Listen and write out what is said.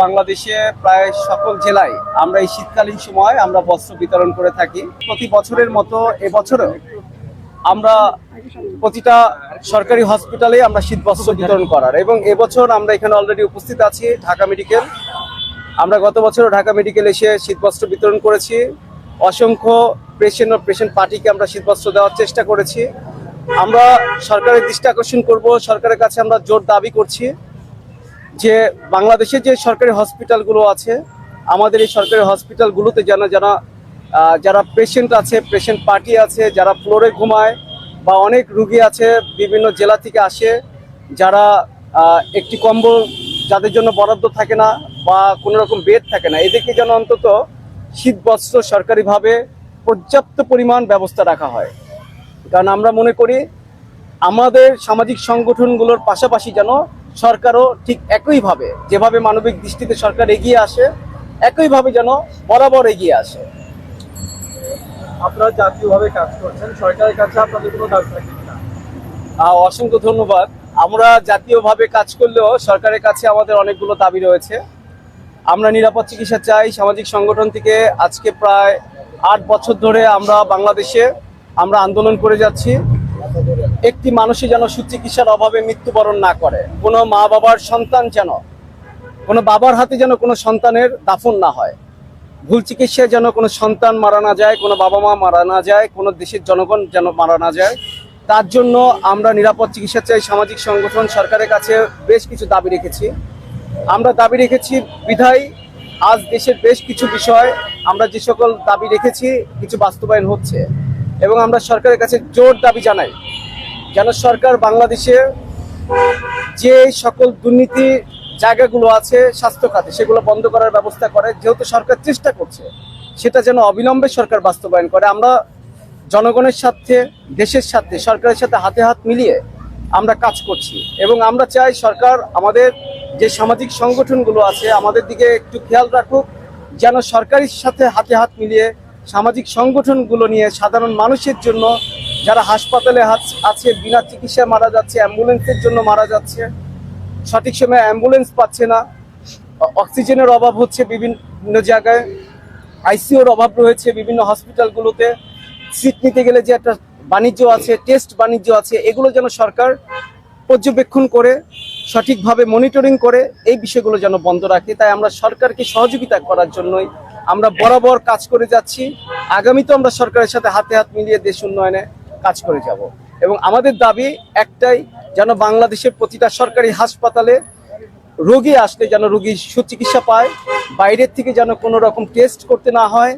বাংলাদেশে প্রায় সকল জেলায় আমরা এই শীতকালীন সময় আমরা বস্ত্র বিতরণ করে থাকি। প্রতি বছরের মতো এবছরও আমরা প্রতিটা সরকারি হসপিটালে আমরা শীত বস্ত্র বিতরণ করার, এবং এবছর আমরা এখানে অলরেডি উপস্থিত আছি ঢাকা মেডিকেল। আমরা গত বছরও ঢাকা মেডিকেল এসে শীত বস্ত্র বিতরণ করেছি। অসংখ্য পেশেন্ট পার্টিকে আমরা শীত বস্ত্র দেওয়ার চেষ্টা করেছি। আমরা সরকারের দৃষ্টি আকর্ষণ করব, সরকারের কাছে আমরা জোর দাবি করছি যে বাংলাদেশে যে সরকারি হসপিটালগুলো আছে, আমাদের এই সরকারি হসপিটালগুলোতে যারা পেশেন্ট আছে, পেশেন্ট পার্টি আছে, যারা ফ্লোরে ঘুমায় বা অনেক রুগী আছে বিভিন্ন জেলা থেকে আসে, যারা একটি কম্বল যাদের জন্য বরাদ্দ থাকে না বা কোনো রকম বেড থাকে না, এদেরকে যেন অন্তত শীত বস্ত্র সরকারিভাবে পর্যাপ্ত পরিমাণ ব্যবস্থা রাখা হয়। কারণ আমরা মনে করি আমাদের সামাজিক সংগঠনগুলোর পাশাপাশি যেন সরকারও ঠিক একইভাবে, যেভাবে মানবিক দৃষ্টিতে সরকার এগিয়ে আসে, একইভাবে যেন বরাবর এগিয়ে আসে। আপনারা জাতীয়ভাবে কাজ করছেন, সরকারের কাছে আপনাদের কোনো দাবি থাকে কিনা? অসংখ্য ধন্যবাদ। আমরা জাতীয়ভাবে কাজ করলেও সরকারের কাছে আমাদের অনেকগুলো দাবি রয়েছে। আমরা নিরাপদ চিকিৎসা চাই। সামাজিক সংগঠন থেকে আজকে প্রায় 8 বছর ধরে আমরা বাংলাদেশে আন্দোলন করে যাচ্ছি। একটি মানুষই যেন সুচিকিৎসার অভাবে মৃত্যুবরণ না করে, কোনো মা বাবার সন্তান যেন, কোনো বাবার হাতে যেন কোনো সন্তানের দাফন না হয়, ভুল চিকিৎসায় যেন কোনো সন্তান মারা না যায়, কোনো বাবা মা মারা না যায়, কোনো দেশের জনগণ যেন মারা না যায়। তার জন্য আমরা নিরাপদ চিকিৎসা চাই। সামাজিক সংগঠন সরকারের কাছে বেশ কিছু দাবি রেখেছি। আমরা দাবি রেখেছি বিধায় আজ দেশের বেশ কিছু বিষয় আমরা যে সকল দাবি রেখেছি কিছু বাস্তবায়ন হচ্ছে, এবং আমরা সরকারের কাছে জোর দাবি জানাই যেন সরকার বাংলাদেশে যে সকল দুর্নীতি জায়গাগুলো আছে স্বাস্থ্য খাতে সেগুলো বন্ধ করার ব্যবস্থা করে। যেহেতু সরকার চেষ্টা করছে, সেটা যেন অবিলম্বে সরকার বাস্তবায়ন করে। আমরা জনগণের সাথে, দেশের সাথে, সরকারের সাথে হাতে হাত মিলিয়ে আমরা কাজ করছি, এবং আমরা চাই সরকার আমাদের যে সামাজিক সংগঠনগুলো আছে আমাদের দিকে একটু খেয়াল রাখুক, যেন সরকারের সাথে হাতে হাত মিলিয়ে সামাজিক সংগঠনগুলো নিয়ে সাধারণ মানুষের জন্য, যারা হাসপাতালে আছে বিনা চিকিৎসায় মারা যাচ্ছে, অ্যাম্বুলেন্সের জন্য মারা যাচ্ছে, সঠিক সময়ে অ্যাম্বুলেন্স পাচ্ছে না, অক্সিজেনের অভাব হচ্ছে বিভিন্ন জায়গায়, আইসিইউর অভাব রয়েছে বিভিন্ন হসপিটালগুলোতে, সিট নিতে গেলে যে একটা বাণিজ্য আছে, টেস্ট বাণিজ্য আছে, এগুলো যেন সরকার পর্যবেক্ষণ করে সঠিকভাবে মনিটরিং করে এই বিষয়গুলো যেন বন্ধ রাখে। তাই আমরা সরকারকে সহযোগিতা করার জন্যই আমরা বরাবর কাজ করে যাচ্ছি। আগামীতেও আমরা সরকারের সাথে হাতে হাত মিলিয়ে দেশ উন্নয়নে কাজ করে যাব, এবং আমাদের দাবি একটাই, যেন বাংলাদেশের প্রতিটা সরকারি হাসপাতালে রোগী আসলে যেন রোগী সুচিকিৎসা পায়, বাইরের থেকে যেন কোনো রকম টেস্ট করতে না হয়,